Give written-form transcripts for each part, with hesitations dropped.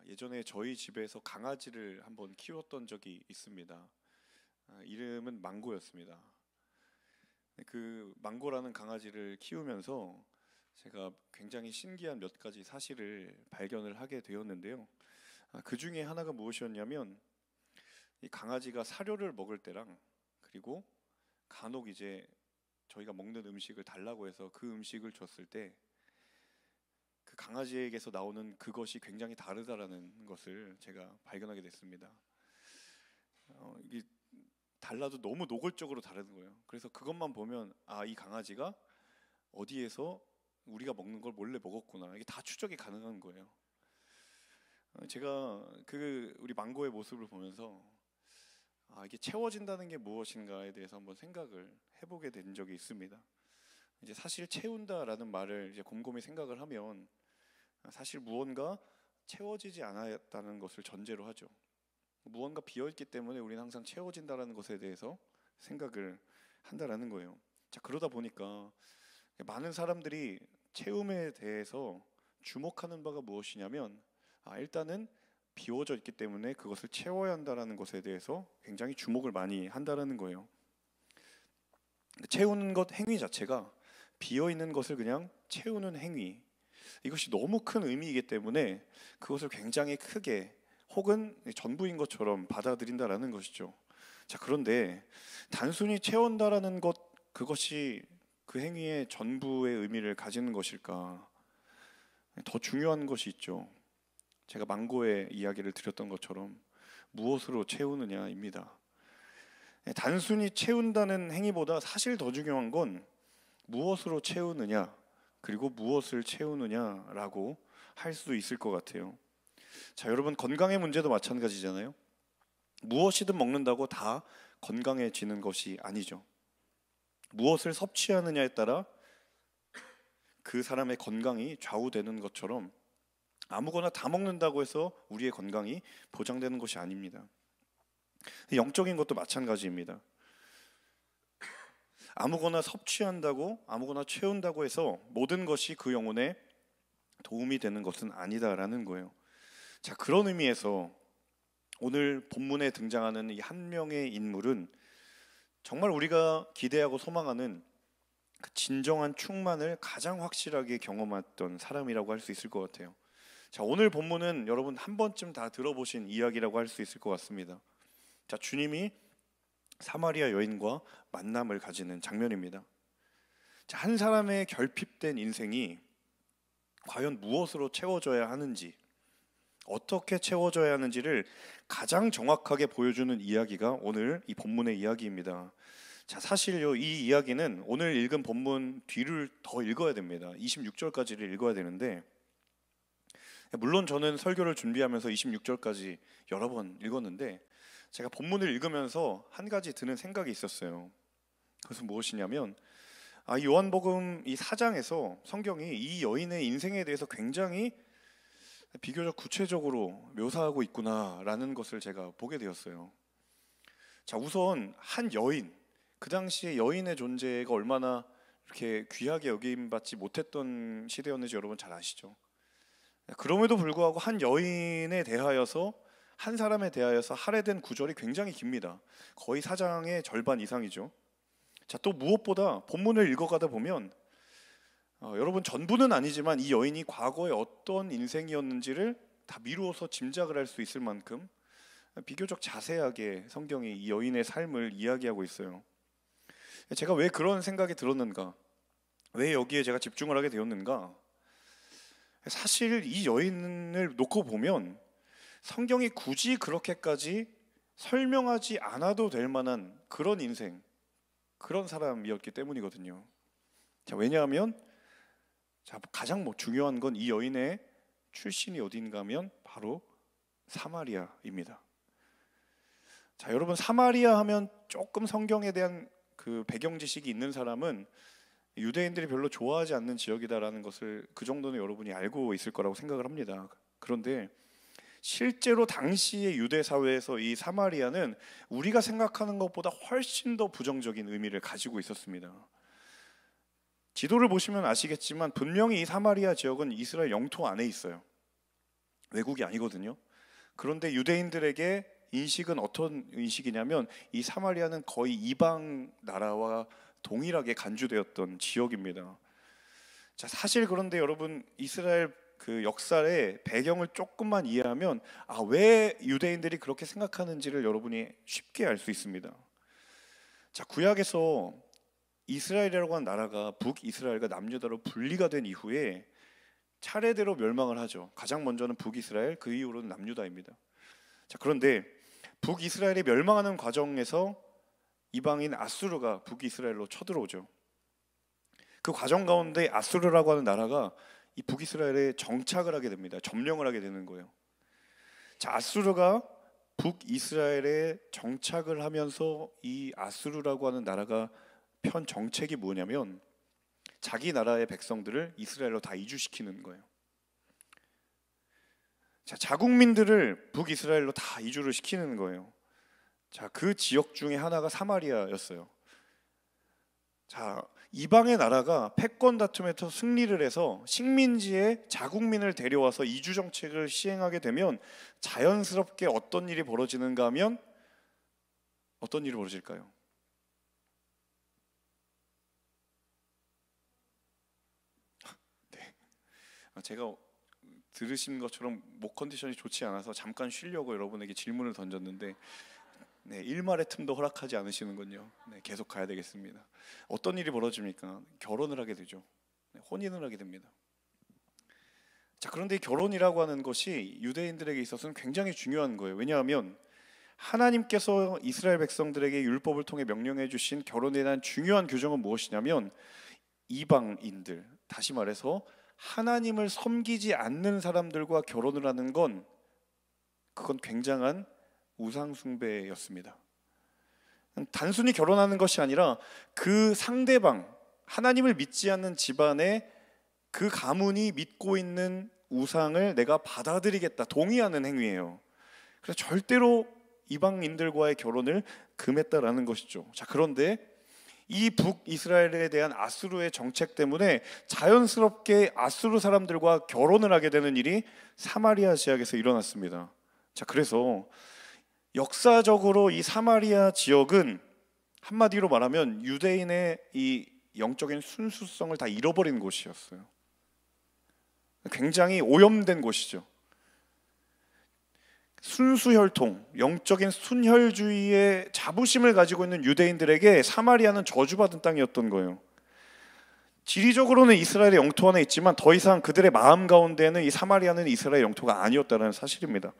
예전에 저희 집에서 강아지를 한번 키웠던 적이 있습니다. 이름은 망고였습니다. 그 망고라는 강아지를 키우면서 제가 굉장히 신기한 몇 가지 사실을 발견을 하게 되었는데요. 그 중에 하나가 무엇이었냐면 이 강아지가 사료를 먹을 때랑 그리고 간혹 이제 저희가 먹는 음식을 달라고 해서 그 음식을 줬을 때 그 강아지에게서 나오는 그것이 굉장히 다르다라는 것을 제가 발견하게 됐습니다. 이게 달라도 너무 노골적으로 다른 거예요. 그래서 그것만 보면 이 강아지가 어디에서 우리가 먹는 걸 몰래 먹었구나. 이게 다 추적이 가능한 거예요. 제가 우리 망고의 모습을 보면서 이게 채워진다는 게 무엇인가에 대해서 한번 생각을 해보게 된 적이 있습니다. 이제 사실 채운다라는 말을 이제 곰곰이 생각을 하면 사실 무언가 채워지지 않았다는 것을 전제로 하죠. 무언가 비어있기 때문에 우리는 항상 채워진다라는 것에 대해서 생각을 한다라는 거예요. 자, 그러다 보니까 많은 사람들이 채움에 대해서 주목하는 바가 무엇이냐면 일단은 비워져 있기 때문에 그것을 채워야 한다라는 것에 대해서 굉장히 주목을 많이 한다라는 거예요. 채우는 것 행위 자체가 비어 있는 것을 그냥 채우는 행위, 이것이 너무 큰 의미이기 때문에 그것을 굉장히 크게 혹은 전부인 것처럼 받아들인다라는 것이죠. 자, 그런데 단순히 채운다라는 것, 그것이 그 행위의 전부의 의미를 가지는 것일까? 더 중요한 것이 있죠. 제가 망고의 이야기를 드렸던 것처럼 무엇으로 채우느냐입니다. 단순히 채운다는 행위보다 사실 더 중요한 건 무엇으로 채우느냐, 그리고 무엇을 채우느냐라고 할 수도 있을 것 같아요. 자, 여러분, 건강의 문제도 마찬가지잖아요. 무엇이든 먹는다고 다 건강해지는 것이 아니죠. 무엇을 섭취하느냐에 따라 그 사람의 건강이 좌우되는 것처럼 아무거나 다 먹는다고 해서 우리의 건강이 보장되는 것이 아닙니다. 영적인 것도 마찬가지입니다. 아무거나 섭취한다고, 아무거나 채운다고 해서 모든 것이 그 영혼에 도움이 되는 것은 아니다라는 거예요. 자, 그런 의미에서 오늘 본문에 등장하는 이 한 명의 인물은 정말 우리가 기대하고 소망하는 그 진정한 충만을 가장 확실하게 경험했던 사람이라고 할 수 있을 것 같아요. 자, 오늘 본문은 여러분 한 번쯤 다 들어보신 이야기라고 할 수 있을 것 같습니다. 자, 주님이 사마리아 여인과 만남을 가지는 장면입니다. 자, 한 사람의 결핍된 인생이 과연 무엇으로 채워져야 하는지, 어떻게 채워져야 하는지를 가장 정확하게 보여주는 이야기가 오늘 이 본문의 이야기입니다. 자, 사실요, 이 이야기는 오늘 읽은 본문 뒤를 더 읽어야 됩니다. 26절까지를 읽어야 되는데, 물론 저는 설교를 준비하면서 26절까지 여러 번 읽었는데 제가 본문을 읽으면서 한 가지 드는 생각이 있었어요. 그것은 무엇이냐면 요한복음 이 4장에서 성경이 이 여인의 인생에 대해서 굉장히 비교적 구체적으로 묘사하고 있구나라는 것을 제가 보게 되었어요. 자, 우선 한 여인, 그 당시에 여인의 존재가 얼마나 이렇게 귀하게 여김받지 못했던 시대였는지 여러분 잘 아시죠? 그럼에도 불구하고 한 여인에 대하여서, 한 사람에 대하여서 할애된 구절이 굉장히 깁니다. 거의 4장의 절반 이상이죠. 자, 또 무엇보다 본문을 읽어가다 보면 여러분 전부는 아니지만 이 여인이 과거에 어떤 인생이었는지를 다 미루어서 짐작을 할 수 있을 만큼 비교적 자세하게 성경이 이 여인의 삶을 이야기하고 있어요. 제가 왜 그런 생각이 들었는가, 왜 여기에 제가 집중을 하게 되었는가, 사실 이 여인을 놓고 보면 성경이 굳이 그렇게까지 설명하지 않아도 될 만한 그런 인생, 그런 사람이었기 때문이거든요. 자, 왜냐하면 가장 중요한 건 이 여인의 출신이 어딘가 하면 바로 사마리아입니다. 자, 여러분, 사마리아 하면 조금 성경에 대한 그 배경 지식이 있는 사람은 유대인들이 별로 좋아하지 않는 지역이다라는 것을 그 정도는 여러분이 알고 있을 거라고 생각을 합니다. 그런데 실제로 당시의 유대 사회에서 이 사마리아는 우리가 생각하는 것보다 훨씬 더 부정적인 의미를 가지고 있었습니다. 지도를 보시면 아시겠지만 분명히 이 사마리아 지역은 이스라엘 영토 안에 있어요. 외국이 아니거든요. 그런데 유대인들에게 인식은 어떤 인식이냐면 이 사마리아는 거의 이방 나라와 동일하게 간주되었던 지역입니다. 자, 사실 그런데 여러분 이스라엘 그 역사의 배경을 조금만 이해하면 왜 유대인들이 그렇게 생각하는지를 여러분이 쉽게 알 수 있습니다. 자, 구약에서 이스라엘이라고 하는 나라가 북이스라엘과 남유다로 분리가 된 이후에 차례대로 멸망을 하죠. 가장 먼저는 북이스라엘, 그 이후로는 남유다입니다. 자, 그런데 북이스라엘이 멸망하는 과정에서 이방인 아수르가 북이스라엘로 쳐들어오죠. 그 과정 가운데 아수르라고 하는 나라가 이 북이스라엘에 정착을 하게 됩니다. 점령을 하게 되는 거예요. 자, 아수르가 북이스라엘에 정착을 하면서 이 아수르라고 하는 나라가 편 정책이 뭐냐면 자기 나라의 백성들을 이스라엘로 다 이주시키는 거예요. 자, 자국민들을 북이스라엘로 다 이주를 시키는 거예요. 자, 그 지역 중에 하나가 사마리아였어요. 자, 이방의 나라가 패권 다툼에서 승리를 해서 식민지에 자국민을 데려와서 이주 정책을 시행하게 되면 자연스럽게 어떤 일이 벌어지는가 하면 어떤 일이 벌어질까요? 네, 제가 들으신 것처럼 목 컨디션이 좋지 않아서 잠깐 쉬려고 여러분에게 질문을 던졌는데 일말의 틈도 허락하지 않으시는군요. 계속 가야 되겠습니다. 어떤 일이 벌어집니까? 결혼을 하게 되죠. 혼인을 하게 됩니다. 자, 그런데 이 결혼이라고 하는 것이 유대인들에게 있어서는 굉장히 중요한 거예요. 왜냐하면 하나님께서 이스라엘 백성들에게 율법을 통해 명령해 주신 결혼에 대한 중요한 규정은 무엇이냐면 이방인들, 다시 말해서 하나님을 섬기지 않는 사람들과 결혼을 하는 건 그건 굉장한 우상 숭배였습니다. 단순히 결혼하는 것이 아니라 그 상대방, 하나님을 믿지 않는 집안의 그 가문이 믿고 있는 우상을 내가 받아들이겠다, 동의하는 행위예요. 그래서 절대로 이방인들과의 결혼을 금했다라는 것이죠. 자, 그런데 이 북이스라엘에 대한 아수르의 정책 때문에 자연스럽게 아수르 사람들과 결혼을 하게 되는 일이 사마리아 지역에서 일어났습니다. 자, 그래서 역사적으로 이 사마리아 지역은 한마디로 말하면 유대인의 이 영적인 순수성을 다 잃어버린 곳이었어요. 굉장히 오염된 곳이죠. 순수혈통, 영적인 순혈주의의 자부심을 가지고 있는 유대인들에게 사마리아는 저주받은 땅이었던 거예요. 지리적으로는 이스라엘의 영토 안에 있지만 더 이상 그들의 마음 가운데는 이 사마리아는 이스라엘 영토가 아니었다는 사실입니다.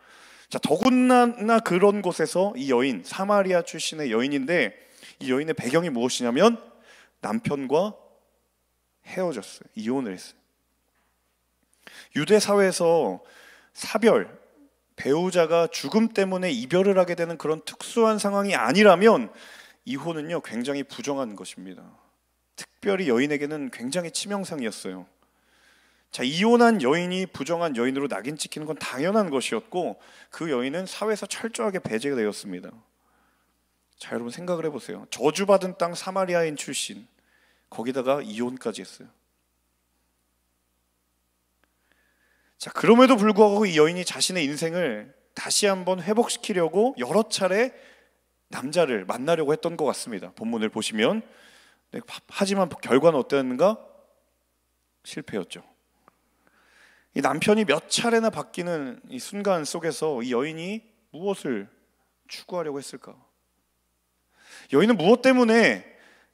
자, 더군다나 그런 곳에서 이 여인, 사마리아 출신의 여인인데 이 여인의 배경이 무엇이냐면 남편과 헤어졌어요. 이혼을 했어요. 유대 사회에서 사별, 배우자가 죽음 때문에 이별을 하게 되는 그런 특수한 상황이 아니라면 이혼은요 굉장히 부정한 것입니다. 특별히 여인에게는 굉장히 치명상이었어요. 자, 이혼한 여인이 부정한 여인으로 낙인 찍히는 건 당연한 것이었고 그 여인은 사회에서 철저하게 배제가 되었습니다. 자, 여러분 생각을 해보세요. 저주받은 땅 사마리아인 출신, 거기다가 이혼까지 했어요. 자, 그럼에도 불구하고 이 여인이 자신의 인생을 다시 한번 회복시키려고 여러 차례 남자를 만나려고 했던 것 같습니다. 본문을 보시면. 하지만 결과는 어땠는가? 실패였죠. 이 남편이 몇 차례나 바뀌는 이 순간 속에서 이 여인이 무엇을 추구하려고 했을까? 여인은 무엇 때문에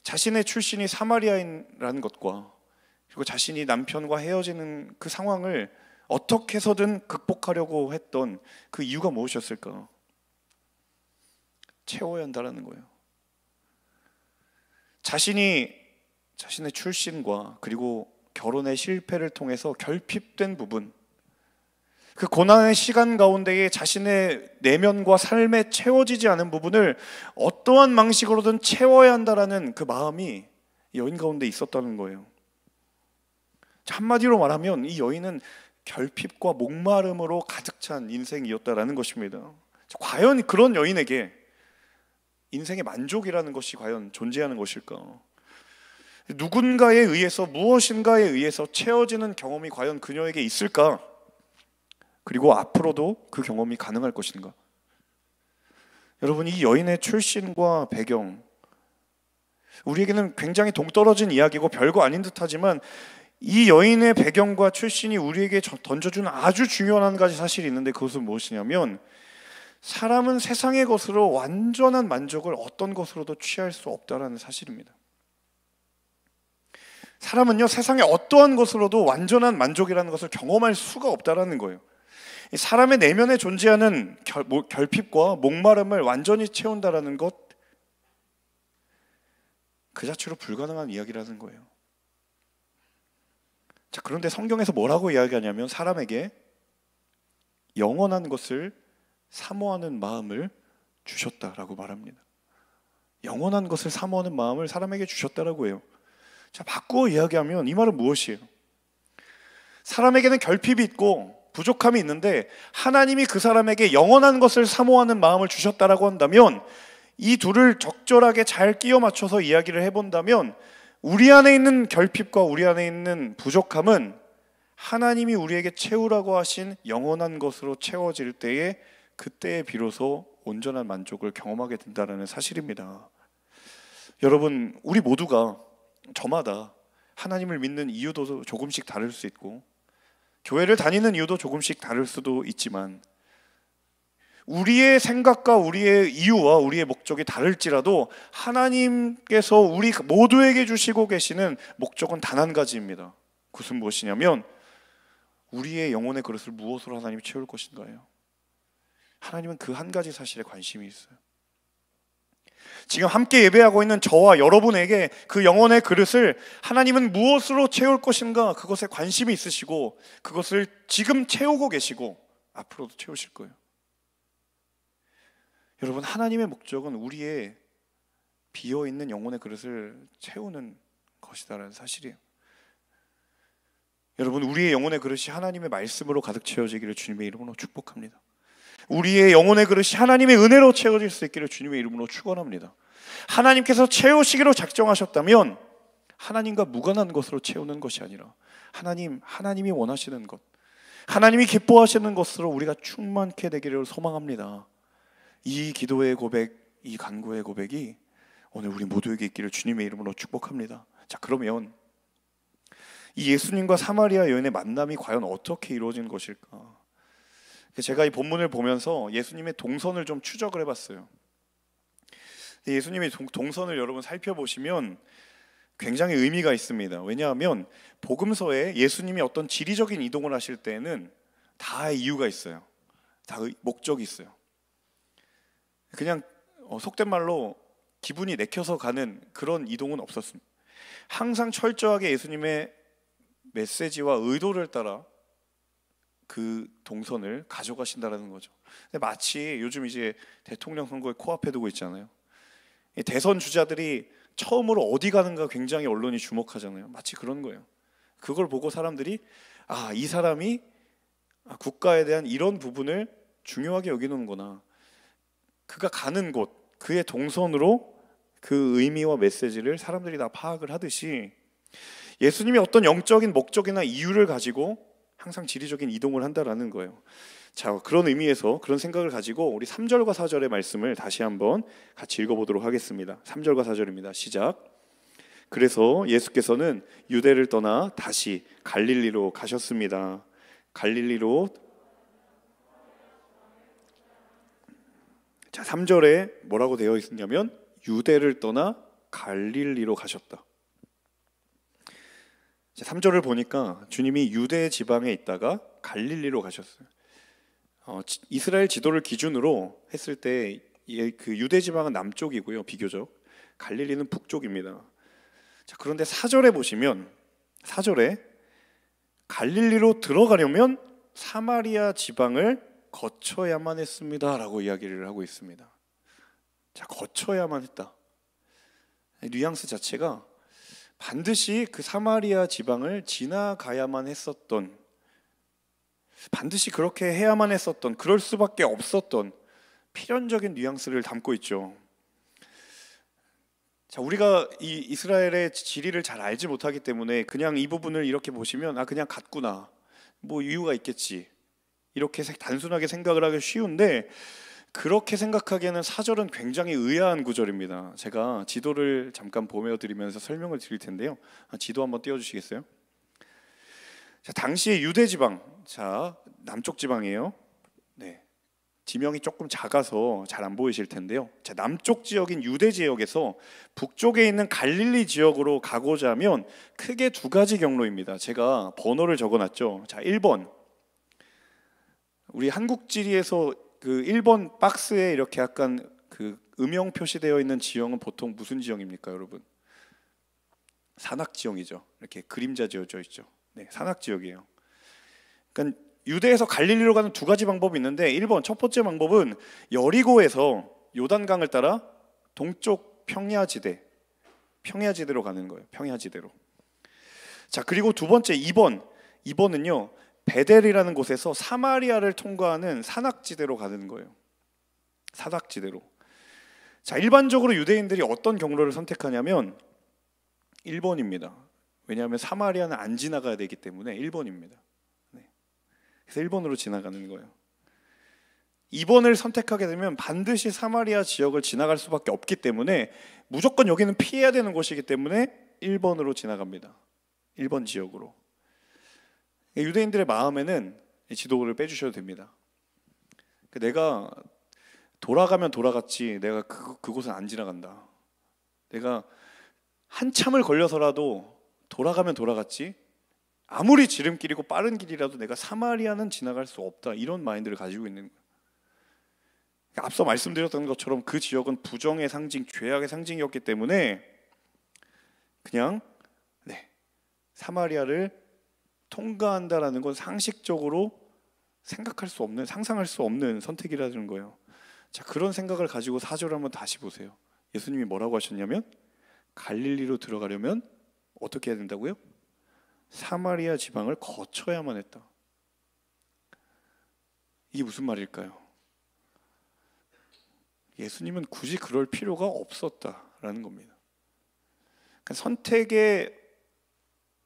자신의 출신이 사마리아인이라는 것과 그리고 자신이 남편과 헤어지는 그 상황을 어떻게 해서든 극복하려고 했던 그 이유가 무엇이었을까? 채워야 한다는 거예요. 자신의 출신과 그리고 결혼의 실패를 통해서 결핍된 부분, 그 고난의 시간 가운데에 자신의 내면과 삶에 채워지지 않은 부분을 어떠한 방식으로든 채워야 한다라는 그 마음이 여인 가운데 있었다는 거예요. 한마디로 말하면 이 여인은 결핍과 목마름으로 가득 찬 인생이었다라는 것입니다. 과연 그런 여인에게 인생의 만족이라는 것이 과연 존재하는 것일까? 누군가에 의해서, 무엇인가에 의해서 채워지는 경험이 과연 그녀에게 있을까? 그리고 앞으로도 그 경험이 가능할 것인가? 여러분, 이 여인의 출신과 배경, 우리에게는 굉장히 동떨어진 이야기고 별거 아닌 듯하지만 이 여인의 배경과 출신이 우리에게 던져주는 아주 중요한 한 가지 사실이 있는데, 그것은 무엇이냐면, 사람은 세상의 것으로 완전한 만족을 어떤 것으로도 취할 수 없다는 사실입니다. 사람은요, 세상의 어떠한 것으로도 완전한 만족이라는 것을 경험할 수가 없다는 거예요. 사람의 내면에 존재하는 결핍과 목마름을 완전히 채운다는 것, 그 자체로 불가능한 이야기라는 거예요. 자, 그런데 성경에서 뭐라고 이야기하냐면, 사람에게 영원한 것을 사모하는 마음을 주셨다라고 말합니다. 영원한 것을 사모하는 마음을 사람에게 주셨다라고 해요. 자, 바꾸어 이야기하면 이 말은 무엇이에요? 사람에게는 결핍이 있고 부족함이 있는데 하나님이 그 사람에게 영원한 것을 사모하는 마음을 주셨다라고 한다면, 이 둘을 적절하게 잘 끼워 맞춰서 이야기를 해본다면, 우리 안에 있는 결핍과 우리 안에 있는 부족함은 하나님이 우리에게 채우라고 하신 영원한 것으로 채워질 때에, 그때에 비로소 온전한 만족을 경험하게 된다는 사실입니다. 여러분, 우리 모두가 저마다 하나님을 믿는 이유도 조금씩 다를 수 있고 교회를 다니는 이유도 조금씩 다를 수도 있지만, 우리의 생각과 우리의 이유와 우리의 목적이 다를지라도 하나님께서 우리 모두에게 주시고 계시는 목적은 단 한 가지입니다. 그것은 무엇이냐면, 우리의 영혼의 그릇을 무엇으로 하나님이 채울 것인가요? 하나님은 그 한 가지 사실에 관심이 있어요. 지금 함께 예배하고 있는 저와 여러분에게 그 영혼의 그릇을 하나님은 무엇으로 채울 것인가, 그것에 관심이 있으시고 그것을 지금 채우고 계시고 앞으로도 채우실 거예요. 여러분, 하나님의 목적은 우리의 비어있는 영혼의 그릇을 채우는 것이다라는 사실이에요. 여러분, 우리의 영혼의 그릇이 하나님의 말씀으로 가득 채워지기를 주님의 이름으로 축복합니다. 우리의 영혼의 그릇이 하나님의 은혜로 채워질 수 있기를 주님의 이름으로 축원합니다. 하나님께서 채우시기로 작정하셨다면 하나님과 무관한 것으로 채우는 것이 아니라 하나님이 원하시는 것, 하나님이 기뻐하시는 것으로 우리가 충만케 되기를 소망합니다. 이 기도의 고백, 이 간구의 고백이 오늘 우리 모두에게 있기를 주님의 이름으로 축복합니다. 자, 그러면 이 예수님과 사마리아 여인의 만남이 과연 어떻게 이루어진 것일까? 제가 이 본문을 보면서 예수님의 동선을 좀 추적을 해봤어요. 예수님의 동선을 여러분 살펴보시면 굉장히 의미가 있습니다. 왜냐하면 복음서에 예수님이 어떤 지리적인 이동을 하실 때에는 다 이유가 있어요. 다 목적이 있어요. 그냥 속된 말로 기분이 내켜서 가는 그런 이동은 없었습니다. 항상 철저하게 예수님의 메시지와 의도를 따라 그 동선을 가져가신다라는 거죠. 근데 마치 요즘 이제 대통령 선거에 코앞에 두고 있잖아요. 대선 주자들이 처음으로 어디 가는가 굉장히 언론이 주목하잖아요. 마치 그런 거예요. 그걸 보고 사람들이 이 사람이 국가에 대한 이런 부분을 중요하게 여기는구나. 그가 가는 곳, 그의 동선으로 그 의미와 메시지를 사람들이 다 파악을 하듯이, 예수님이 어떤 영적인 목적이나 이유를 가지고 항상 지리적인 이동을 한다라는 거예요. 자, 그런 의미에서 그런 생각을 가지고 우리 3절과 4절의 말씀을 다시 한번 같이 읽어보도록 하겠습니다. 3절과 4절입니다. 시작. 그래서 예수께서는 유대를 떠나 다시 갈릴리로 가셨습니다. 갈릴리로. 자, 3절에 뭐라고 되어 있냐면 유대를 떠나 갈릴리로 가셨다. 3절을 보니까 주님이 유대 지방에 있다가 갈릴리로 가셨어요. 이스라엘 지도를 기준으로 했을 때 그 유대 지방은 남쪽이고요, 비교적. 갈릴리는 북쪽입니다. 자, 그런데 4절에 보시면 4절에 갈릴리로 들어가려면 사마리아 지방을 거쳐야만 했습니다라고 이야기를 하고 있습니다. 자, 거쳐야만 했다. 뉘앙스 자체가 반드시 그 사마리아 지방을 지나가야만 했었던, 반드시 그렇게 해야만 했었던, 그럴 수밖에 없었던 필연적인 뉘앙스를 담고 있죠. 자, 우리가 이 이스라엘의 지리를 잘 알지 못하기 때문에 그냥 이 부분을 이렇게 보시면 그냥 갔구나, 뭐 이유가 있겠지, 이렇게 단순하게 생각을 하기 쉬운데 그렇게 생각하기에는 사절은 굉장히 의아한 구절입니다. 제가 지도를 잠깐 보여드리면서 설명을 드릴 텐데요. 지도 한번 띄워주시겠어요? 자, 당시 유대 지방, 자 남쪽 지방이에요. 네, 지명이 조금 작아서 잘 안 보이실 텐데요. 자, 남쪽 지역인 유대 지역에서 북쪽에 있는 갈릴리 지역으로 가고자 하면 크게 두 가지 경로입니다. 제가 번호를 적어놨죠. 자, 1번. 우리 한국지리에서 그 1번 박스에 이렇게 약간 그 음영 표시되어 있는 지형은 보통 무슨 지형입니까, 여러분? 산악 지형이죠. 이렇게 그림자 지어져 있죠. 네, 산악 지역이에요. 그러니까 유대에서 갈릴리로 가는 두 가지 방법이 있는데 1번 첫 번째 방법은 여리고에서 요단강을 따라 동쪽 평야지대로 가는 거예요. 평야지대로. 자, 그리고 두 번째 2번은요. 베델이라는 곳에서 사마리아를 통과하는 산악지대로 가는 거예요. 산악지대로. 자, 일반적으로 유대인들이 어떤 경로를 선택하냐면 1번입니다. 왜냐하면 사마리아는 안 지나가야 되기 때문에 1번입니다. 네. 그래서 1번으로 지나가는 거예요. 2번을 선택하게 되면 반드시 사마리아 지역을 지나갈 수밖에 없기 때문에 무조건 여기는 피해야 되는 곳이기 때문에 1번으로 지나갑니다. 1번 지역으로. 유대인들의 마음에는 지도를 빼주셔도 됩니다. 내가 돌아가면 돌아갔지 내가 그곳은 안 지나간다. 내가 한참을 걸려서라도 돌아가면 돌아갔지 아무리 지름길이고 빠른 길이라도 내가 사마리아는 지나갈 수 없다. 이런 마인드를 가지고 있는 거예요. 앞서 말씀드렸던 것처럼 그 지역은 부정의 상징, 죄악의 상징이었기 때문에 그냥 사마리아를 통과한다라는 건 상식적으로 생각할 수 없는, 상상할 수 없는 선택이라는 거예요. 자, 그런 생각을 가지고 4절을 한번 다시 보세요. 예수님이 뭐라고 하셨냐면 갈릴리로 들어가려면 어떻게 해야 된다고요? 사마리아 지방을 거쳐야만 했다. 이게 무슨 말일까요? 예수님은 굳이 그럴 필요가 없었다라는 겁니다. 그러니까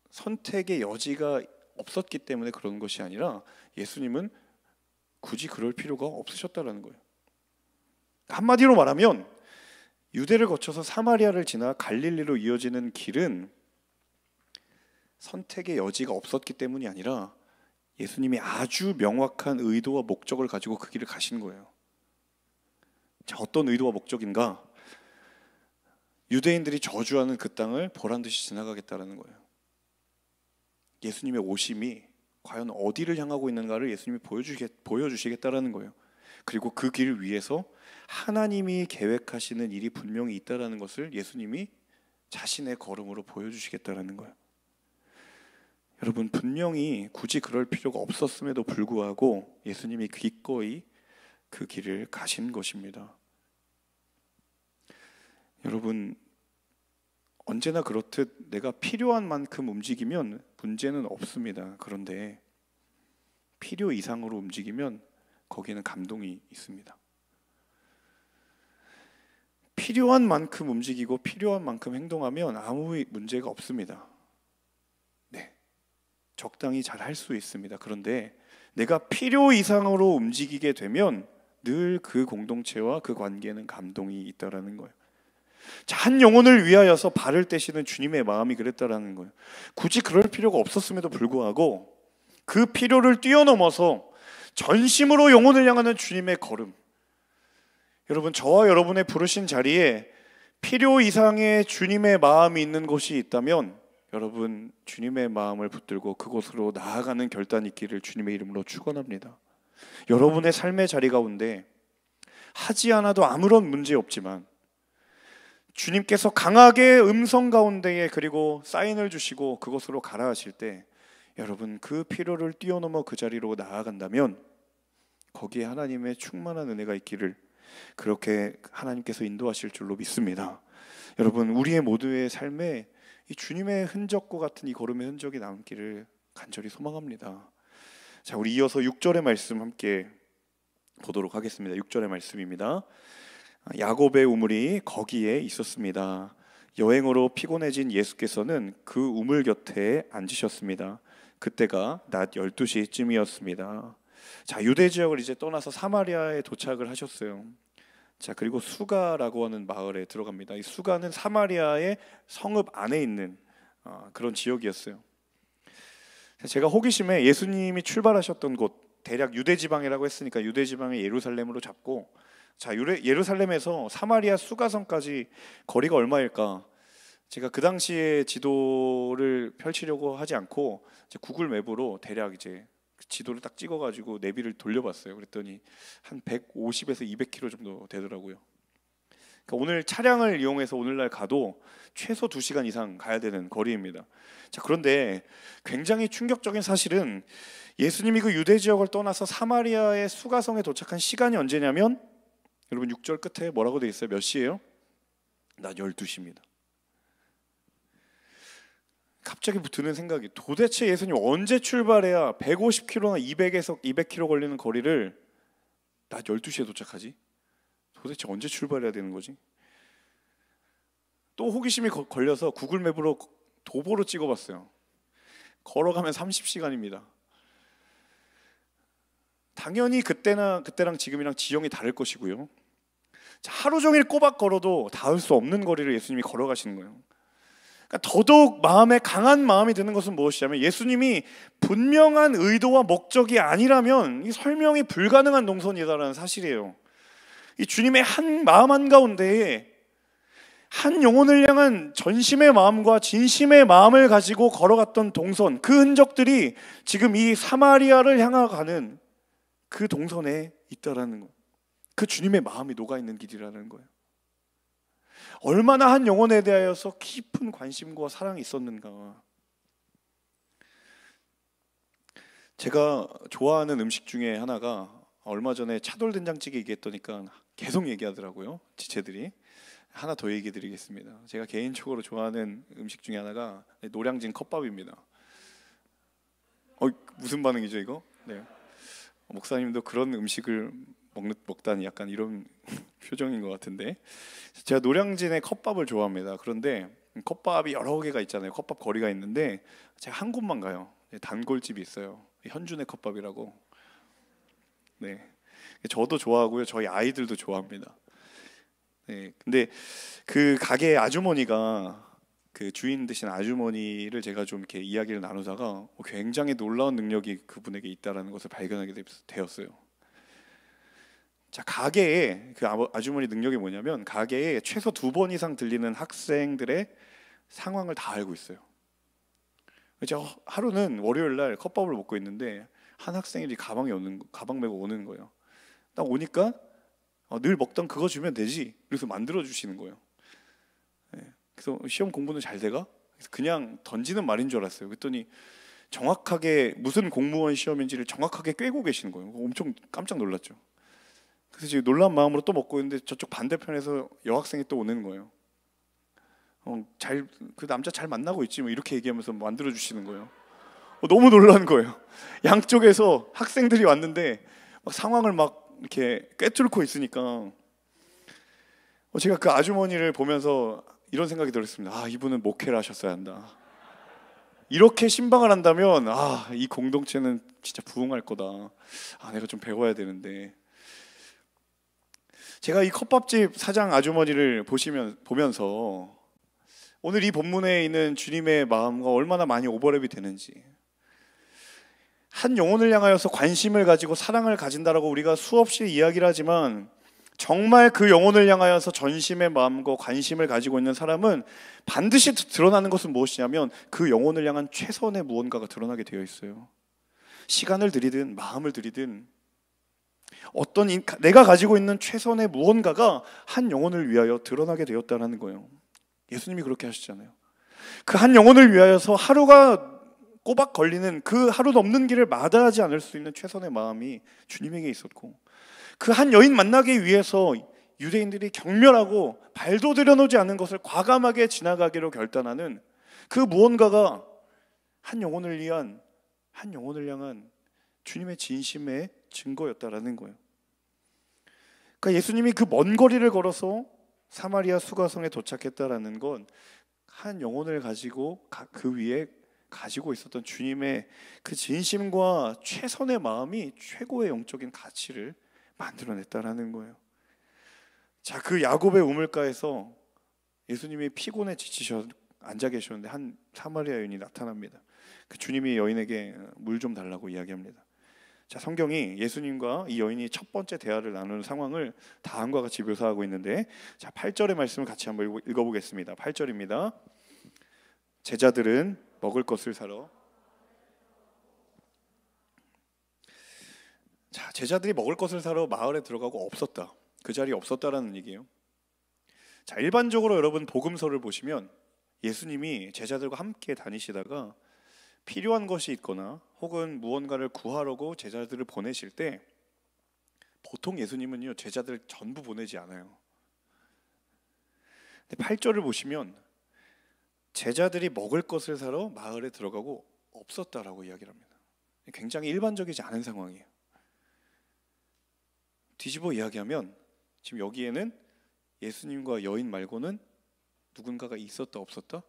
선택의 여지가 없었기 때문에 그런 것이 아니라 예수님은 굳이 그럴 필요가 없으셨다라는 거예요. 한마디로 말하면 유대를 거쳐서 사마리아를 지나 갈릴리로 이어지는 길은 선택의 여지가 없었기 때문이 아니라 예수님이 아주 명확한 의도와 목적을 가지고 그 길을 가신 거예요. 자, 어떤 의도와 목적인가? 유대인들이 저주하는 그 땅을 보란듯이 지나가겠다라는 거예요. 예수님의 오심이 과연 어디를 향하고 있는가를 예수님이 보여주시겠다라는 거예요. 그리고 그 길을 위해서 하나님이 계획하시는 일이 분명히 있다라는 것을 예수님이 자신의 걸음으로 보여주시겠다라는 거예요. 여러분, 분명히 굳이 그럴 필요가 없었음에도 불구하고 예수님이 기꺼이 그 길을 가신 것입니다. 여러분, 언제나 그렇듯 내가 필요한 만큼 움직이면 문제는 없습니다. 그런데 필요 이상으로 움직이면 거기에는 감동이 있습니다. 필요한 만큼 움직이고 필요한 만큼 행동하면 아무 문제가 없습니다. 네, 적당히 잘 할 수 있습니다. 그런데 내가 필요 이상으로 움직이게 되면 늘 그 공동체와 그 관계에는 감동이 있다라는 거예요. 자, 한 영혼을 위하여서 발을 떼시는 주님의 마음이 그랬다라는 거예요. 굳이 그럴 필요가 없었음에도 불구하고 그 필요를 뛰어넘어서 전심으로 영혼을 향하는 주님의 걸음. 여러분, 저와 여러분의 부르신 자리에 필요 이상의 주님의 마음이 있는 곳이 있다면 여러분, 주님의 마음을 붙들고 그곳으로 나아가는 결단이 있기를 주님의 이름으로 축원합니다. 여러분의 삶의 자리 가운데 하지 않아도 아무런 문제 없지만 주님께서 강하게 음성 가운데에 그리고 사인을 주시고 그곳으로 가라 하실 때 여러분, 그 필요를 뛰어넘어 그 자리로 나아간다면 거기에 하나님의 충만한 은혜가 있기를 그렇게 하나님께서 인도하실 줄로 믿습니다. 여러분, 우리의 모두의 삶에 이 주님의 흔적과 같은 이 걸음의 흔적이 남기를 간절히 소망합니다. 자, 우리 이어서 6절의 말씀 함께 보도록 하겠습니다. 6절의 말씀입니다. 야곱의 우물이 거기에 있었습니다. 여행으로 피곤해진 예수께서는 그 우물 곁에 앉으셨습니다. 그때가 낮 12시쯤이었습니다. 자, 유대 지역을 이제 떠나서 사마리아에 도착을 하셨어요. 자, 그리고 수가라고 하는 마을에 들어갑니다. 이 수가는 사마리아의 성읍 안에 있는 그런 지역이었어요. 제가 호기심에 예수님이 출발하셨던 곳, 대략 유대 지방이라고 했으니까 유대 지방의 예루살렘으로 잡고, 자, 예루살렘에서 사마리아 수가성까지 거리가 얼마일까? 제가 그 당시에 지도를 펼치려고 하지 않고 이제 구글 맵으로 대략 이제 지도를 딱 찍어가지고 내비를 돌려봤어요. 그랬더니 한 150에서 200km 정도 되더라고요. 그러니까 오늘 차량을 이용해서 오늘날 가도 최소 2시간 이상 가야 되는 거리입니다. 자, 그런데 굉장히 충격적인 사실은 예수님이 그 유대 지역을 떠나서 사마리아의 수가성에 도착한 시간이 언제냐면, 여러분 6절 끝에 뭐라고 돼 있어요? 몇 시예요? 낮 12시입니다. 갑자기 드는 생각이, 도대체 예수님 언제 출발해야 150km나 200에서 200km 걸리는 거리를 낮 12시에 도착하지? 도대체 언제 출발해야 되는 거지? 또 호기심이 걸려서 구글 맵으로 도보로 찍어봤어요. 걸어가면 30시간입니다. 당연히 그때랑 지금이랑 지형이 다를 것이고요. 자, 하루 종일 꼬박 걸어도 닿을 수 없는 거리를 예수님이 걸어가시는 거예요. 그러니까 더더욱 마음에 강한 마음이 드는 것은 무엇이냐면, 예수님이 분명한 의도와 목적이 아니라면 이 설명이 불가능한 동선이다라는 사실이에요. 이 주님의 한 마음 한가운데에 한 영혼을 향한 전심의 마음과 진심의 마음을 가지고 걸어갔던 동선, 그 흔적들이 지금 이 사마리아를 향하가는 그 동선에 있다라는 거. 그 주님의 마음이 녹아있는 길이라는 거예요. 얼마나 한 영혼에 대하여서 깊은 관심과 사랑이 있었는가. 제가 좋아하는 음식 중에 하나가, 얼마 전에 차돌된장찌개 얘기했더니까 계속 얘기하더라고요, 지체들이. 하나 더 얘기 드리겠습니다. 제가 개인적으로 좋아하는 음식 중에 하나가 노량진 컵밥입니다. 무슨 반응이죠 이거? 네. 목사님도 그런 음식을 먹다니 약간 이런 표정인 것 같은데, 제가 노량진의 컵밥을 좋아합니다. 그런데 컵밥이 여러 개가 있잖아요. 컵밥 거리가 있는데 제가 한 곳만 가요. 단골집이 있어요. 현준의 컵밥이라고. 네, 저도 좋아하고요, 저희 아이들도 좋아합니다. 네, 근데 그 가게 아주머니가, 그 주인 되신 아주머니를 제가 좀 이렇게 이야기를 나누다가 굉장히 놀라운 능력이 그분에게 있다라는 것을 발견하게 되었어요. 자, 가게에 그 아주머니 능력이 뭐냐면, 가게에 최소 2번 이상 들리는 학생들의 상황을 다 알고 있어요. 제가 하루는 월요일 날 컵밥을 먹고 있는데 한 학생이 가방 메고 오는 거예요. 딱 오니까 늘 먹던 그거 주면 되지, 그래서 만들어 주시는 거예요. 네. 그래서 시험 공부는 잘 돼가? 그래서 그냥 던지는 말인 줄 알았어요. 그랬더니 정확하게 무슨 공무원 시험인지를 정확하게 꿰고 계시는 거예요. 엄청 깜짝 놀랐죠. 그래서 지금 놀란 마음으로 또 먹고 있는데 저쪽 반대편에서 여학생이 또 오는 거예요. 그 남자 잘 만나고 있지 뭐, 이렇게 얘기하면서 만들어 주시는 거예요. 너무 놀란 거예요. 양쪽에서 학생들이 왔는데 막 상황을 막 이렇게 꿰뚫고 있으니까 제가 그 아주머니를 보면서 이런 생각이 들었습니다. 이분은 목회를 하셨어야 한다. 이렇게 신방을 한다면 이 공동체는 진짜 부흥할 거다. 내가 좀 배워야 되는데. 제가 이 컵밥집 사장 아주머니를 보면서 오늘 이 본문에 있는 주님의 마음과 얼마나 많이 오버랩이 되는지, 한 영혼을 향하여서 관심을 가지고 사랑을 가진다라고 우리가 수없이 이야기를 하지만, 정말 그 영혼을 향하여서 전심의 마음과 관심을 가지고 있는 사람은 반드시 드러나는 것은 무엇이냐면, 그 영혼을 향한 최선의 무언가가 드러나게 되어 있어요. 시간을 들이든 마음을 들이든 내가 가지고 있는 최선의 무언가가 한 영혼을 위하여 드러나게 되었다는 거예요. 예수님이 그렇게 하시잖아요. 그 한 영혼을 위하여서 하루가 꼬박 걸리는, 그 하루 넘는 길을 마다하지 않을 수 있는 최선의 마음이 주님에게 있었고, 그 한 여인 만나기 위해서 유대인들이 경멸하고 발도 들여놓지 않은 것을 과감하게 지나가기로 결단하는 그 무언가가 한 영혼을 향한 주님의 진심의 증거였다라는 거예요. 그러니까 예수님이 그 먼 거리를 걸어서 사마리아 수가성에 도착했다라는 건 한 영혼을 가지고 그 위에 가지고 있었던 주님의 그 진심과 최선의 마음이 최고의 영적인 가치를 만들어냈다라는 거예요. 자, 그 야곱의 우물가에서 예수님이 피곤해 지치셔 앉아 계셨는데 한 사마리아 여인이 나타납니다. 그 주님이 여인에게 물 좀 달라고 이야기합니다. 자, 성경이 예수님과 이 여인이 첫 번째 대화를 나누는 상황을 다음과 같이 묘사하고 있는데, 자, 8절의 말씀을 같이 한번 읽어보겠습니다. 8절입니다. 제자들은 먹을 것을 사러, 자, 제자들이 먹을 것을 사러 마을에 들어가고 없었다. 그 자리에 없었다라는 얘기예요. 자, 일반적으로 여러분 복음서를 보시면 예수님이 제자들과 함께 다니시다가 필요한 것이 있거나 혹은 무언가를 구하려고 제자들을 보내실 때 보통 예수님은요 제자들 전부 보내지 않아요. 근데 8절을 보시면 제자들이 먹을 것을 사러 마을에 들어가고 없었다라고 이야기를 합니다. 굉장히 일반적이지 않은 상황이에요. 뒤집어 이야기하면 지금 여기에는 예수님과 여인 말고는 누군가가 있었다 없었다?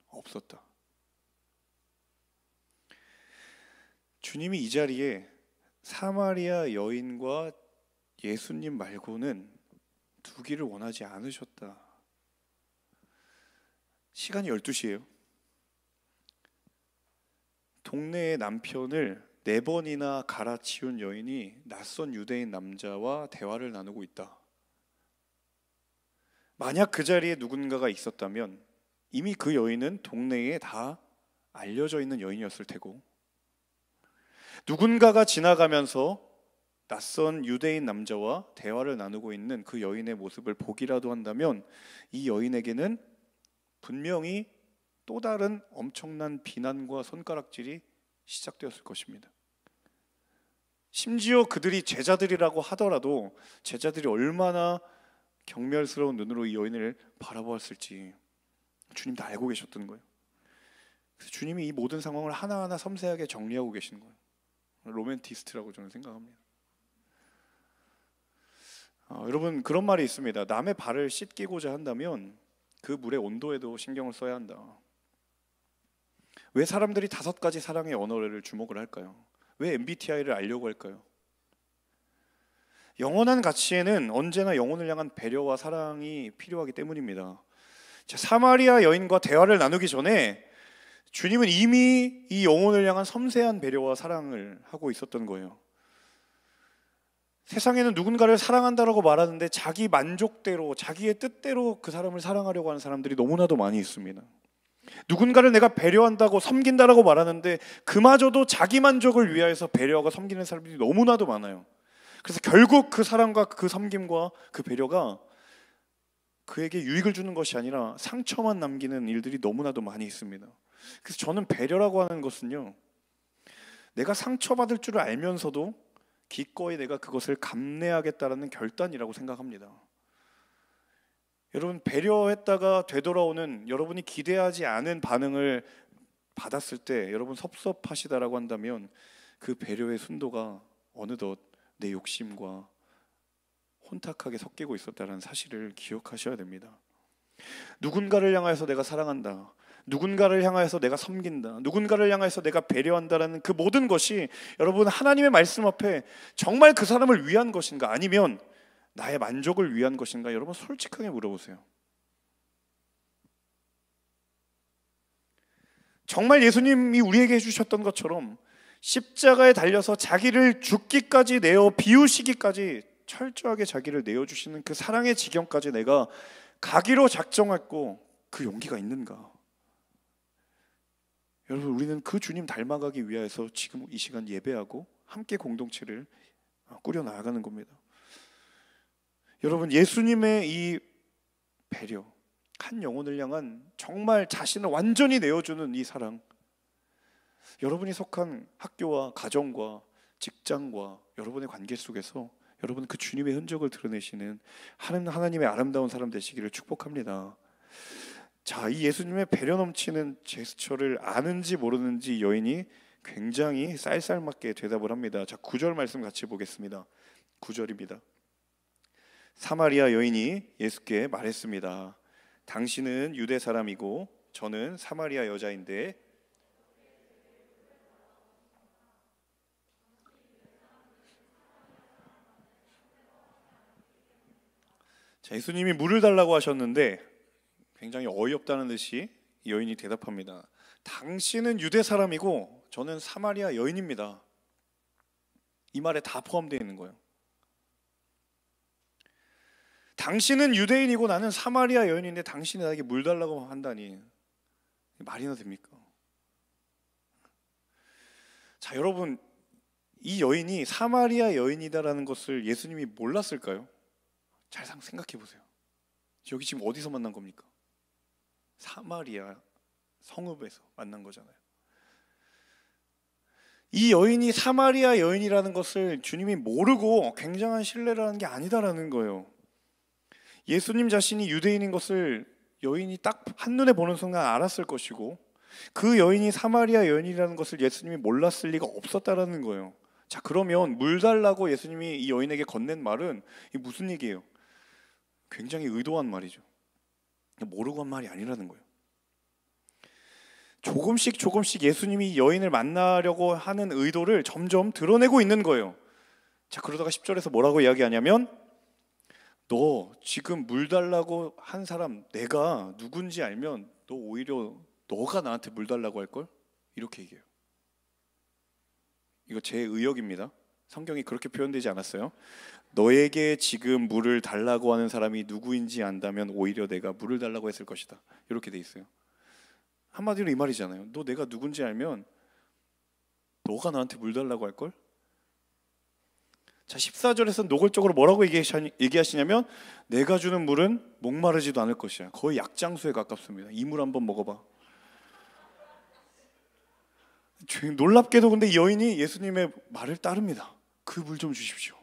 없었다. 주님이 이 자리에 사마리아 여인과 예수님 말고는 두기를 원하지 않으셨다. 시간이 12시예요. 동네의 남편을 4번이나 갈아치운 여인이 낯선 유대인 남자와 대화를 나누고 있다. 만약 그 자리에 누군가가 있었다면 이미 그 여인은 동네에 다 알려져 있는 여인이었을 테고, 누군가가 지나가면서 낯선 유대인 남자와 대화를 나누고 있는 그 여인의 모습을 보기라도 한다면 이 여인에게는 분명히 또 다른 엄청난 비난과 손가락질이 시작되었을 것입니다. 심지어 그들이 제자들이라고 하더라도 제자들이 얼마나 경멸스러운 눈으로 이 여인을 바라보았을지 주님도 알고 계셨던 거예요. 그래서 주님이 이 모든 상황을 하나하나 섬세하게 정리하고 계신 거예요. 로맨티스트라고 저는 생각합니다. 여러분, 그런 말이 있습니다. 남의 발을 씻기고자 한다면 그 물의 온도에도 신경을 써야 한다. 왜 사람들이 5가지 사랑의 언어를 주목을 할까요? 왜 MBTI를 알려고 할까요? 영원한 가치에는 언제나 영혼을 향한 배려와 사랑이 필요하기 때문입니다. 자, 사마리아 여인과 대화를 나누기 전에 주님은 이미 이 영혼을 향한 섬세한 배려와 사랑을 하고 있었던 거예요. 세상에는 누군가를 사랑한다라고 말하는데 자기 만족대로, 자기의 뜻대로 그 사람을 사랑하려고 하는 사람들이 너무나도 많이 있습니다. 누군가를 내가 배려한다고 섬긴다라고 말하는데 그마저도 자기 만족을 위하여서 배려하고 섬기는 사람들이 너무나도 많아요. 그래서 결국 그 사랑과 그 섬김과 그 배려가 그에게 유익을 주는 것이 아니라 상처만 남기는 일들이 너무나도 많이 있습니다. 그래서 저는 배려라고 하는 것은요, 내가 상처받을 줄 알면서도 기꺼이 내가 그것을 감내하겠다라는 결단이라고 생각합니다. 여러분, 배려했다가 되돌아오는 여러분이 기대하지 않은 반응을 받았을 때 여러분 섭섭하시다라고 한다면 그 배려의 순도가 어느덧 내 욕심과 혼탁하게 섞이고 있었다는 사실을 기억하셔야 됩니다. 누군가를 향해서 내가 사랑한다, 누군가를 향해서 내가 섬긴다, 누군가를 향해서 내가 배려한다라는 그 모든 것이 여러분 하나님의 말씀 앞에 정말 그 사람을 위한 것인가, 아니면 나의 만족을 위한 것인가? 여러분 솔직하게 물어보세요. 정말 예수님이 우리에게 해주셨던 것처럼 십자가에 달려서 자기를 죽기까지 내어 비우시기까지 철저하게 자기를 내어주시는 그 사랑의 지경까지 내가 가기로 작정했고 그 용기가 있는가? 여러분, 우리는 그 주님 닮아가기 위해서 지금 이 시간 예배하고 함께 공동체를 꾸려 나가는 겁니다. 여러분, 예수님의 이 배려, 한 영혼을 향한 정말 자신을 완전히 내어주는 이 사랑, 여러분이 속한 학교와 가정과 직장과 여러분의 관계 속에서 여러분 그 주님의 흔적을 드러내시는 하나님의 아름다운 사람 되시기를 축복합니다. 자, 이 예수님의 배려 넘치는 제스처를 아는지 모르는지 여인이 굉장히 쌀쌀맞게 대답을 합니다. 자, 9절 말씀 같이 보겠습니다. 9절입니다. 사마리아 여인이 예수께 말했습니다. 당신은 유대 사람이고 저는 사마리아 여자인데 자, 예수님이 물을 달라고 하셨는데 굉장히 어이없다는 듯이 이 여인이 대답합니다. 당신은 유대 사람이고 저는 사마리아 여인입니다. 이 말에 다 포함되어 있는 거예요. 당신은 유대인이고 나는 사마리아 여인인데 당신이 나에게 물 달라고 한다니 말이나 됩니까? 자, 여러분, 이 여인이 사마리아 여인이다라는 것을 예수님이 몰랐을까요? 잘 생각해 보세요. 여기 지금 어디서 만난 겁니까? 사마리아 성읍에서 만난 거잖아요. 이 여인이 사마리아 여인이라는 것을 주님이 모르고 굉장한 신뢰를 하는 게 아니다라는 거예요. 예수님 자신이 유대인인 것을 여인이 딱 한눈에 보는 순간 알았을 것이고, 그 여인이 사마리아 여인이라는 것을 예수님이 몰랐을 리가 없었다라는 거예요. 자, 그러면 물 달라고 예수님이 이 여인에게 건넨 말은 이게 무슨 얘기예요? 굉장히 의도한 말이죠. 모르고 한 말이 아니라는 거예요. 조금씩 예수님이 여인을 만나려고 하는 의도를 점점 드러내고 있는 거예요. 자, 그러다가 10절에서 뭐라고 이야기하냐면, 너 지금 물 달라고 한 사람 내가 누군지 알면 너 오히려 너가 나한테 물 달라고 할걸? 이렇게 얘기해요. 이거 제 의역입니다. 성경이 그렇게 표현되지 않았어요. 너에게 지금 물을 달라고 하는 사람이 누구인지 안다면 오히려 내가 물을 달라고 했을 것이다. 이렇게 돼 있어요. 한마디로 이 말이잖아요. 너 내가 누군지 알면 너가 나한테 물 달라고 할걸? 자, 14절에서 노골적으로 뭐라고 얘기하시냐면, 내가 주는 물은 목마르지도 않을 것이야. 거의 약장수에 가깝습니다. 이 물 한번 먹어봐. 놀랍게도 근데 이 여인이 예수님의 말을 따릅니다. 그 물 좀 주십시오.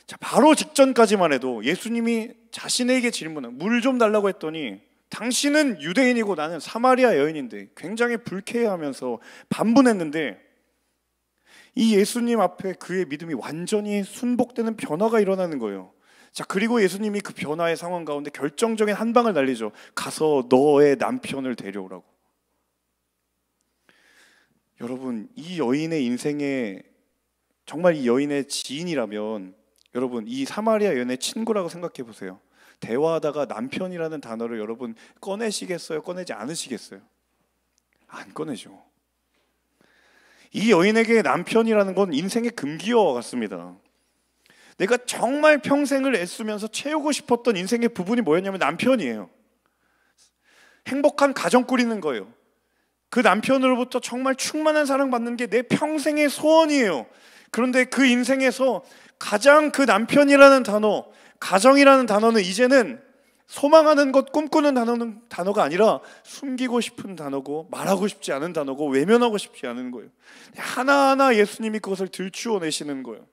자, 바로 직전까지만 해도 예수님이 자신에게 질문한 물 좀 달라고 했더니, 당신은 유대인이고 나는 사마리아 여인인데 굉장히 불쾌해하면서 반문했는데, 이 예수님 앞에 그의 믿음이 완전히 순복되는 변화가 일어나는 거예요. 자, 그리고 예수님이 그 변화의 상황 가운데 결정적인 한 방을 날리죠. 가서 너의 남편을 데려오라고. 여러분, 이 여인의 인생에 정말 이 여인의 지인이라면 여러분 이 사마리아 여인의 친구라고 생각해 보세요. 대화하다가 남편이라는 단어를 여러분 꺼내시겠어요? 꺼내지 않으시겠어요? 안 꺼내죠. 이 여인에게 남편이라는 건 인생의 금기어와 같습니다. 내가 정말 평생을 애쓰면서 채우고 싶었던 인생의 부분이 뭐였냐면 남편이에요. 행복한 가정 꾸리는 거예요. 그 남편으로부터 정말 충만한 사랑 받는 게 내 평생의 소원이에요. 그런데 그 인생에서 가장 그 남편이라는 단어, 가정이라는 단어는 이제는 소망하는 것, 꿈꾸는 단어가 아니라 숨기고 싶은 단어고, 말하고 싶지 않은 단어고, 외면하고 싶지 않은 거예요. 하나하나 예수님이 그것을 들추어내시는 거예요.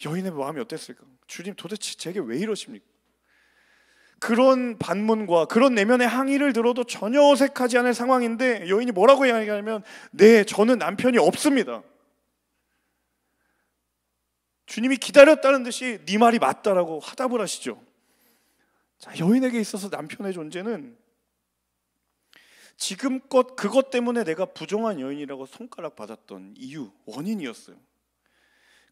여인의 마음이 어땠을까? 주님 도대체 제게 왜 이러십니까? 그런 반문과 그런 내면의 항의를 들어도 전혀 어색하지 않을 상황인데 여인이 뭐라고 이야기하냐면, 네, 저는 남편이 없습니다. 주님이 기다렸다는 듯이 네 말이 맞다라고 화답을 하시죠. 자, 여인에게 있어서 남편의 존재는 지금껏 그것 때문에 내가 부정한 여인이라고 손가락 받았던 이유, 원인이었어요.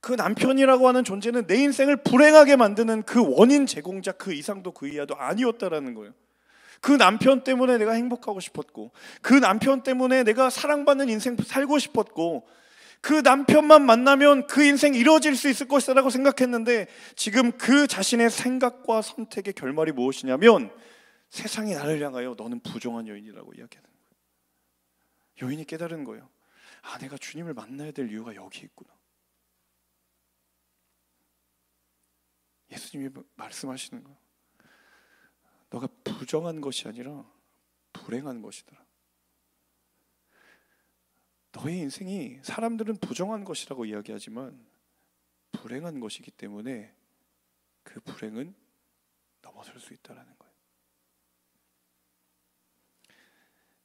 그 남편이라고 하는 존재는 내 인생을 불행하게 만드는 그 원인 제공자, 그 이상도 그 이하도 아니었다라는 거예요. 그 남편 때문에 내가 행복하고 싶었고, 그 남편 때문에 내가 사랑받는 인생 살고 싶었고, 그 남편만 만나면 그 인생 이루어질 수 있을 것이라고 생각했는데, 지금 그 자신의 생각과 선택의 결말이 무엇이냐면 세상이 나를 향하여 너는 부정한 여인이라고 이야기하는 거예요. 여인이 깨달은 거예요. 아, 내가 주님을 만나야 될 이유가 여기 있구나. 예수님이 말씀하시는 거예요. 너가 부정한 것이 아니라 불행한 것이더라. 너의 인생이 사람들은 부정한 것이라고 이야기하지만 불행한 것이기 때문에 그 불행은 넘어설 수 있다는 거예요.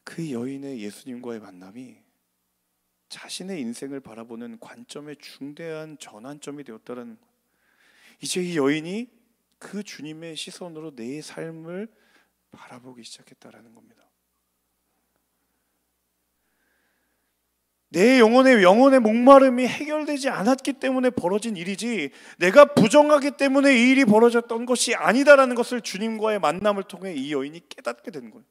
그 여인의 예수님과의 만남이 자신의 인생을 바라보는 관점의 중대한 전환점이 되었다는 거예요. 이제 이 여인이 그 주님의 시선으로 내 삶을 바라보기 시작했다는 겁니다. 내 영혼의 목마름이 해결되지 않았기 때문에 벌어진 일이지 내가 부정하기 때문에 이 일이 벌어졌던 것이 아니다라는 것을 주님과의 만남을 통해 이 여인이 깨닫게 된 거예요.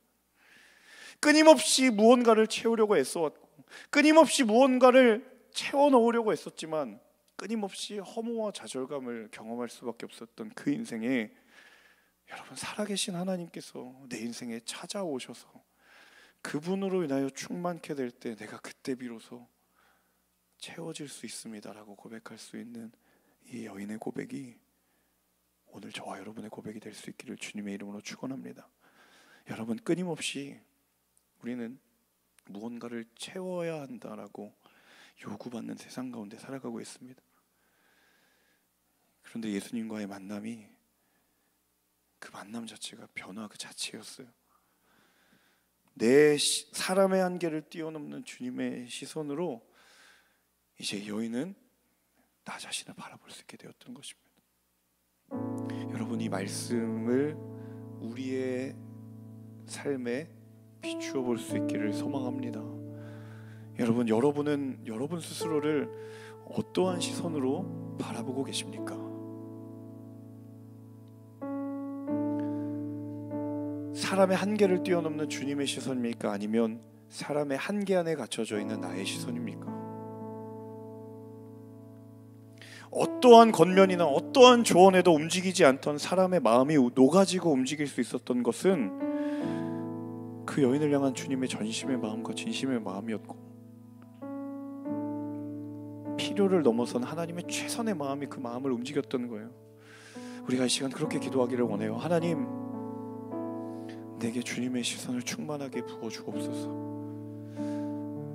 끊임없이 무언가를 채우려고 애써왔고 끊임없이 무언가를 채워 넣으려고 했었지만 끊임없이 허무와 좌절감을 경험할 수밖에 없었던 그 인생에 여러분, 살아계신 하나님께서 내 인생에 찾아오셔서 그분으로 인하여 충만케 될 때 내가 그때 비로소 채워질 수 있습니다라고 고백할 수 있는 이 여인의 고백이 오늘 저와 여러분의 고백이 될 수 있기를 주님의 이름으로 축원합니다. 여러분, 끊임없이 우리는 무언가를 채워야 한다라고 요구받는 세상 가운데 살아가고 있습니다. 그런데 예수님과의 만남이 그 만남 자체가 변화 그 자체였어요. 내 사람의 한계를 뛰어넘는 주님의 시선으로 이제 여인은 나 자신을 바라볼 수 있게 되었던 것입니다. 여러분, 이 말씀을 우리의 삶에 비추어 볼 수 있기를 소망합니다. 여러분은 여러분 스스로를 어떠한 시선으로 바라보고 계십니까? 사람의 한계를 뛰어넘는 주님의 시선입니까? 아니면 사람의 한계 안에 갇혀져 있는 나의 시선입니까? 어떠한 겉면이나 어떠한 조언에도 움직이지 않던 사람의 마음이 녹아지고 움직일 수 있었던 것은 그 여인을 향한 주님의 전심의 마음과 진심의 마음이었고, 필요를 넘어선 하나님의 최선의 마음이 그 마음을 움직였던 거예요. 우리가 이 시간 그렇게 기도하기를 원해요. 하나님, 내게 주님의 시선을 충만하게 부어주옵소서.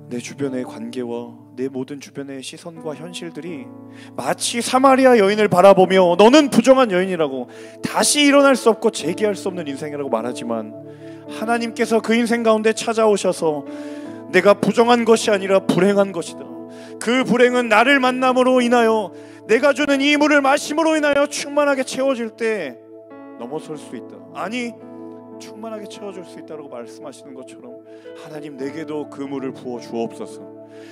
내 주변의 관계와 내 모든 주변의 시선과 현실들이 마치 사마리아 여인을 바라보며 너는 부정한 여인이라고, 다시 일어날 수 없고 재기할 수 없는 인생이라고 말하지만, 하나님께서 그 인생 가운데 찾아오셔서 내가 부정한 것이 아니라 불행한 것이다, 그 불행은 나를 만남으로 인하여 내가 주는 이 물을 마심으로 인하여 충만하게 채워질 때 넘어설 수 있다, 아니 충만하게 채워줄 수 있다고 말씀하시는 것처럼, 하나님 내게도 그 물을 부어 주옵소서.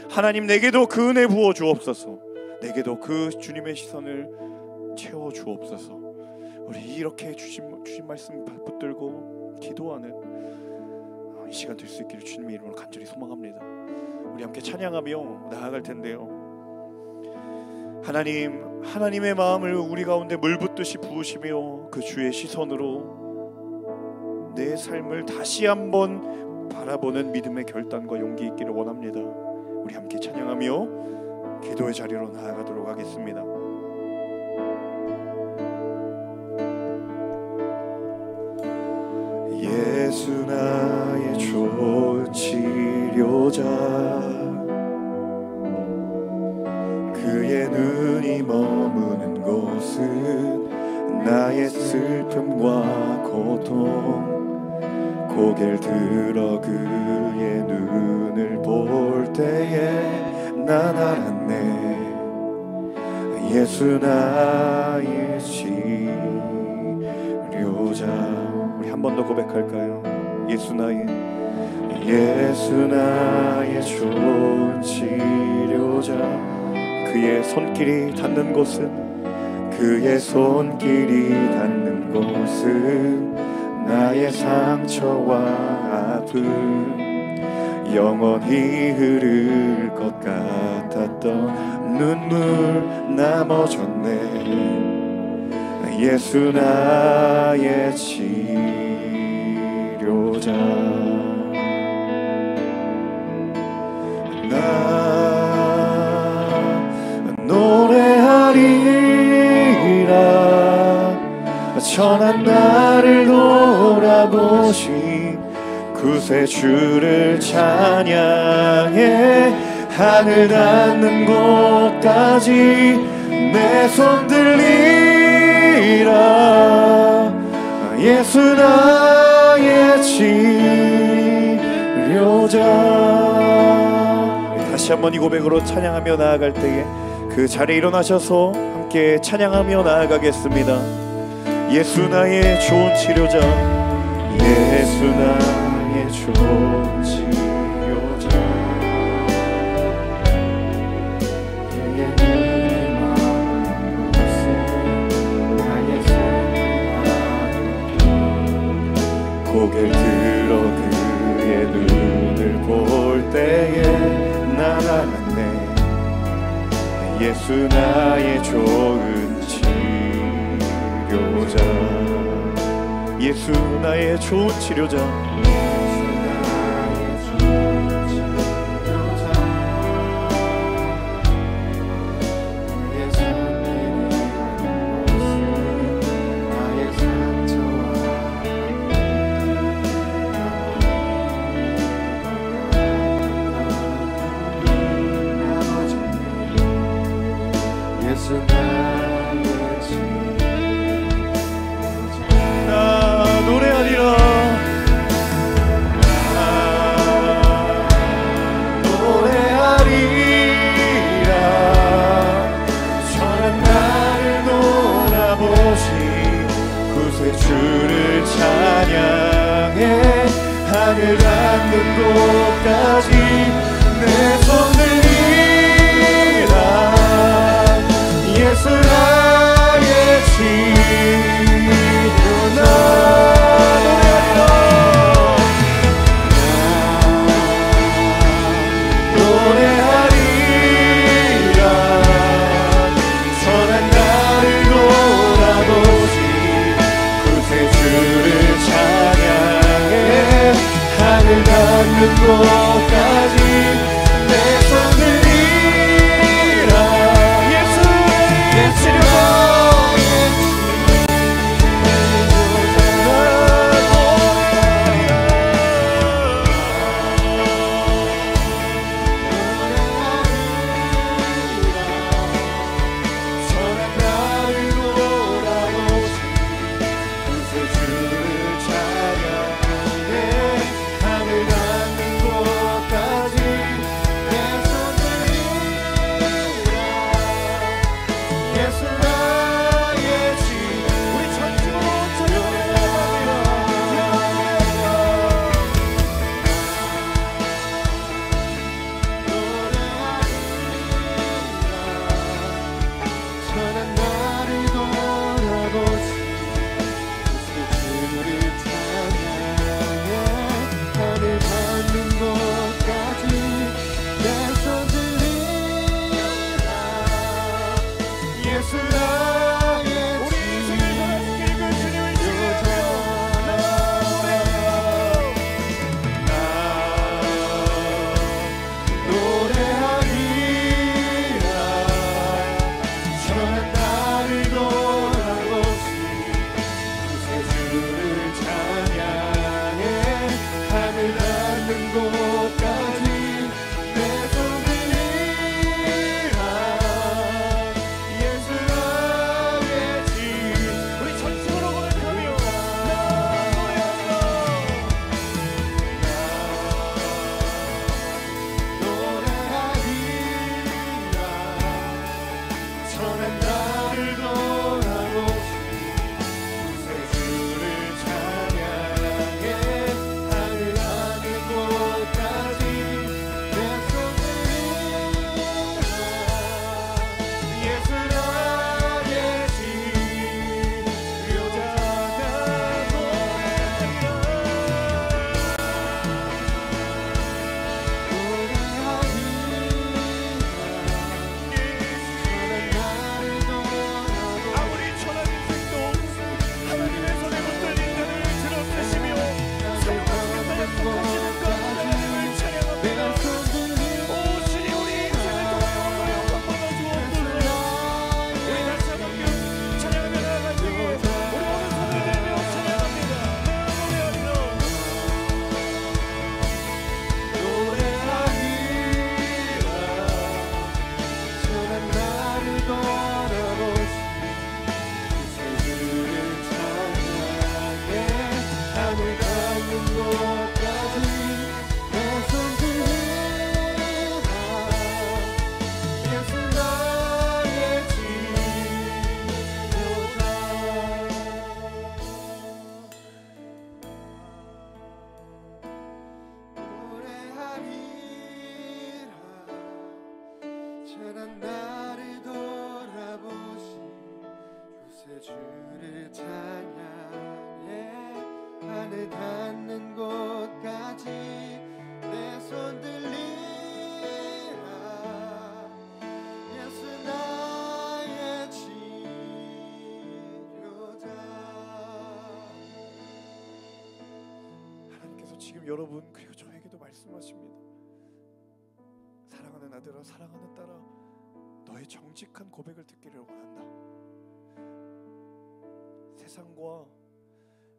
하나님 내게도 그 은혜 부어 주옵소서. 내게도 그 주님의 시선을 채워 주옵소서. 우리 이렇게 주신 말씀 붙들고 기도하는 이 시간 될 수 있기를 주님의 이름으로 간절히 소망합니다. 우리 함께 찬양하며 나아갈 텐데요, 하나님의 마음을 우리 가운데 물 붓듯이 부으시며 그 주의 시선으로 내 삶을 다시 한번 바라보는 믿음의 결단과 용기 있기를 원합니다. 우리 함께 찬양하며 기도의 자리로 나아가도록 하겠습니다. 예수 나의 좋은 치료자, 그의 눈이 머무는 곳은 나의 슬픔과 고통, 고개를 들어 그의 눈을 볼 때에 난 알았네. 예수 나의 치료자. 우리 한 번 더 고백할까요? 예수 나의 좋은 치료자, 그의 손길이 닿는 곳은, 그의 손길이 닿는 곳은 나의 상처와 아픔, 영원히 흐를 것 같았던 눈물 나 멎었네. 예수 나의 치료자. 나 노래하리라, 천한 나를 돌아보신 구세주를 찬양해, 하늘 닿는 곳까지 내 손 들리라. 예수 나의 치료자. 다시 한번 이 고백으로 찬양하며 나아갈 때에 그 자리에 일어나셔서 함께 찬양하며 나아가겠습니다. 예수 나의 좋은 치료자, 예수 나의 좋은 치료자, 예수 나의 좋은 치료자, 예수 나의 좋은 치료자. 주를 찬양해 하늘 닿는 곳까지 내 손을 들이라. 예수 나의 치료자, 노래하리라. 선한 나를 돌아보시 주를 찬양해 하늘 닿는 곳까지 내 손을 들이라. 예수의 치료자, 선한 나를 돌아보시 주를 찬양해 하늘 닿는 곳까지 내 손을 들이라. 예수 나의 치료, 우리 전심으로 찬양합니다. 선한 나를 돌아보시 주를 찬양해 하늘 닿는 곳까지 내 손 들이라. 예수 나의 우리 인생을 살아주길 그 주님을 지켜줘. 노래하리라. 선한 나를 돌아보시 주를 찬양해 하늘 닿는 곳까지 내 손 들이라. 예수 나의 치료, 우리 전심으로 고백하며 노래하리라. 선한 나를 돌아보시 주를 찬양해 하늘 닿는 곳까지 내 손 들이라. 예수 나의 치료자가 아무리 천한 인생도 하나님의 손에 붙들린 자를 들어주시며 사용하시는 약속하시는 것 하나님을 찬양합니다. 오 주님, 우리 인생을 통하여 영광 받아 주옵소서. 우리 다시 한번 찬양하며 나아갈 때에 우리 오늘 손을 들며 찬양합니다. 노래하리라. 선한 나를 돌아보시 주를 찬양해 하늘 닿는 곳까지 내 손 들이라. 예수 나의 치료자. 노래하리라. 찬한 나를 돌아보시 주를 찬양해 하늘 닿는 곳까지 내 손 들리라. 예수 나 여러분 그리고 저에게도 말씀하십니다. 사랑하는 아들아, 사랑하는 딸아, 너의 정직한 고백을 듣기를 원한다. 세상과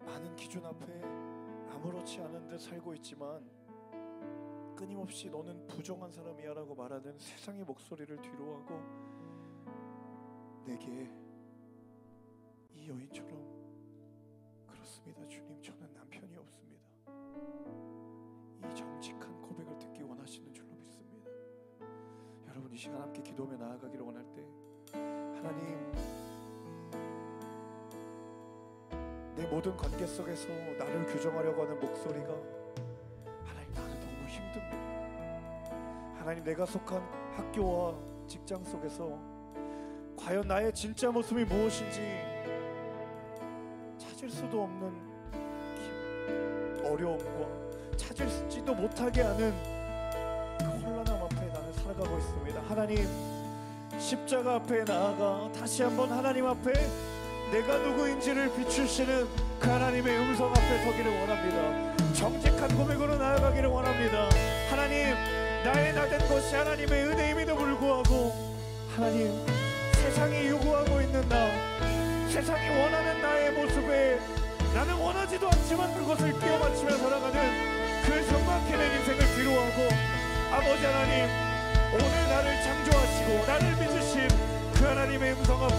많은 기준 앞에 아무렇지 않은 듯 살고 있지만 끊임없이 너는 부정한 사람이야 라고 말하는 세상의 목소리를 뒤로하고 내게 이 여인처럼, 그렇습니다 주님, 저는 남편이 없습니다, 이 정직한 고백을 듣기 원하시는 줄로 믿습니다. 여러분 이 시간 함께 기도하며 나아가기를 원할 때 하나님, 내 모든 관계 속에서 나를 규정하려고 하는 목소리가 하나님 나는 너무 힘듭니다. 하나님 내가 속한 학교와 직장 속에서 과연 나의 진짜 모습이 무엇인지 찾을 수도 없는 어려움과 찾을지도 못하게 하는 그 혼란함 앞에 나는 살아가고 있습니다. 하나님 십자가 앞에 나아가 다시 한번 하나님 앞에 내가 누구인지를 비추시는 그 하나님의 음성 앞에 서기를 원합니다. 정직한 고백으로 나아가기를 원합니다. 하나님 나의 나된 것이 하나님의 은혜임에도 불구하고 하나님 세상이 요구하고 있는 나, 세상이 원하는 나의 모습에 나는 원하지도 않지만 그것을 끼워 맞추며 살아가는 그 성막히는 인생을 뒤로하고 아버지 하나님 오늘 나를 창조하시고 나를 빚으신 그 하나님의 음성 앞에